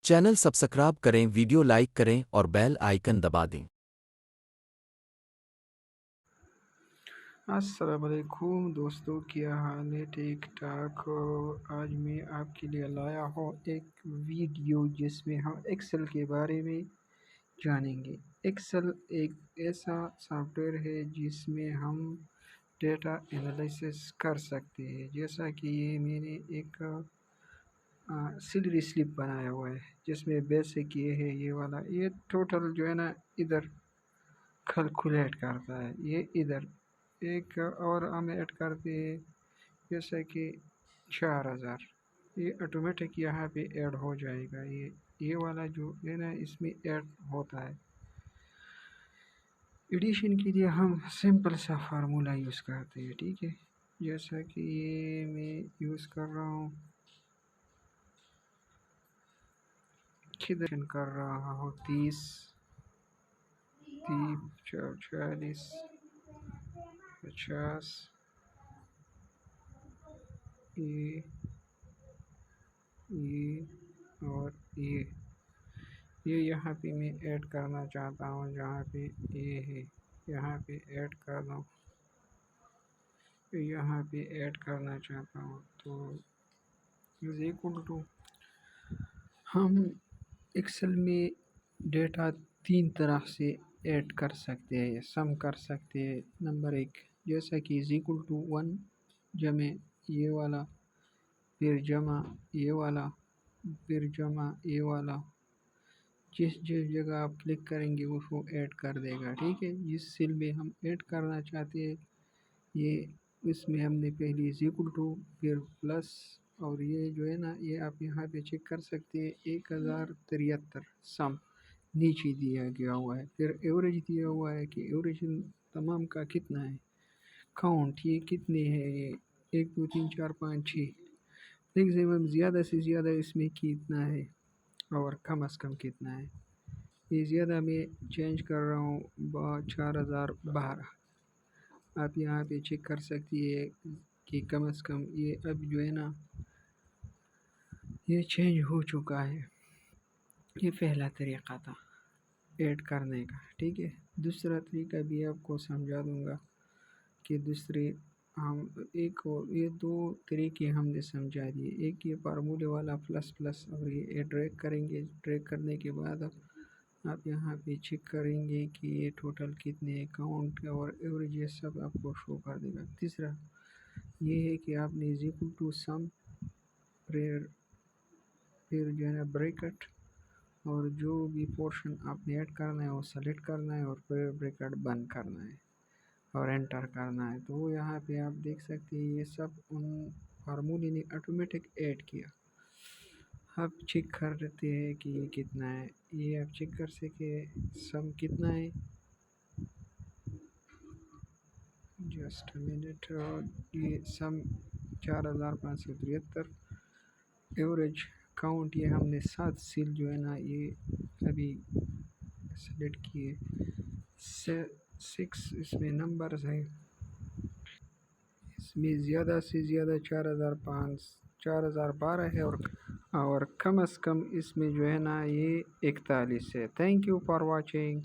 Channel subscribe کریں، video like کریں اور بیل آئیکن دبا دیں۔ السلام علیکم دوستوں، کیا حال ہے؟ ٹھیک ٹھاک ہو؟ آج میں آپ کے لیے لایا ہوں ایک ویڈیو جس میں ہم ایکسل کے بارے میں جانیں گے۔ ایکسل ایک ایسا سافٹ ویئر ہے جس میں ہم ڈیٹا انالیسس کر سکتے ہیں، جیسا کہ یہ میں نے ایک سیلری سلپ بنایا ہوا ہے جس میں بیسک یہ ہے، یہ والا یہ ٹوٹل جو ہے نا ادھر کیلکولیٹ کرتا ہے، یہ ادھر ایک اور ہم ایڈ کرتے ہیں جیسا کہ 4000، یہ آٹومیٹک یہاں پہ ایڈ ہو جائے گا۔ یہ والا جو ہے نا اس میں ایڈ ہوتا ہے۔ ایڈیشن کے لیے ہم سمپل سا فارمولا یوز کرتے ہیں، ٹھیک ہے، جیسا کہ یہ میں یوز کر رہا ہوں، کر رہا ہوں 30 40 50، یہ اور یہ یہاں پہ میں ایڈ کرنا چاہتا ہوں، جہاں پہ یہ ہے یہاں پہ ایڈ کر دوں، یہاں پہ ایڈ کرنا چاہتا ہوں تو از اکول ٹو، ہم ایکسل میں ڈیٹا 3 طرح سے ایڈ کر سکتے ہیں، سم کر سکتے ہیں۔ نمبر 1 جیسا کہ از اکول ٹو 1 جمع یہ والا، پھر جمع یہ والا، پھر جمع یہ والا، جس جگہ آپ کلک کریں گے اس کو ایڈ کر دے گا، ٹھیک ہے۔ جس سیل میں ہم ایڈ کرنا چاہتے ہیں یہ اس میں ہم نے پہلے از اکول ٹو، پھر پلس، اور یہ جو ہے نا یہ آپ یہاں پہ چیک کر سکتے ہیں 1073 سم نیچے دیا گیا ہوا ہے، پھر ایوریج دیا ہوا ہے کہ ایوریج تمام کا کتنا ہے، کاؤنٹ یہ کتنے ہے، یہ 1 2 3 4 5 6، میکسیمم زیادہ سے زیادہ اس میں کتنا ہے اور کم از کم کتنا ہے۔ یہ زیادہ میں چینج کر رہا ہوں 4012، آپ یہاں پہ چیک کر سکتی ہے کہ کم از کم یہ اب جو ہے نا یہ چینج ہو چکا ہے۔ یہ پہلا طریقہ تھا ایڈ کرنے کا، ٹھیک ہے۔ دوسرا طریقہ بھی آپ کو سمجھا دوں گا کہ دوسرے ہم ایک اور یہ 2 طریقے ہم نے سمجھا دیے، ایک یہ فارمولے والا پلس پلس، اور یہ ڈریگ کریں گے، ڈریگ کرنے کے بعد آپ یہاں پہ چیک کریں گے کہ یہ ٹوٹل کتنے اکاؤنٹ اور ایوریج یہ سب آپ کو شو کر دے گا۔ تیسرا یہ ہے کہ آپ نے از اکول ٹو سم، پھر جو ہے نا بریکٹ، اور جو بھی پورشن آپ نے ایڈ کرنا ہے وہ سلیکٹ کرنا ہے اور پھر بریکٹ بند کرنا ہے اور انٹر کرنا ہے۔ تو یہاں پہ آپ دیکھ سکتے ہیں یہ سب ان فارمولے نے آٹومیٹک ایڈ کیا۔ آپ چیک کر لیتے ہیں کہ یہ کتنا ہے، یہ آپ چیک کر سکے سم کتنا ہے، جسٹ منٹ، یہ سم 4573، ایوریج کاؤنٹ یہ ہم نے 7 سیل جو ہے نا یہ ابھی سلیکٹ کیے، 6 اس میں نمبرز ہیں، اس میں زیادہ سے زیادہ 4012 ہے اور کم از کم اس میں جو ہے نا یہ 41 ہے۔ Thank you for watching.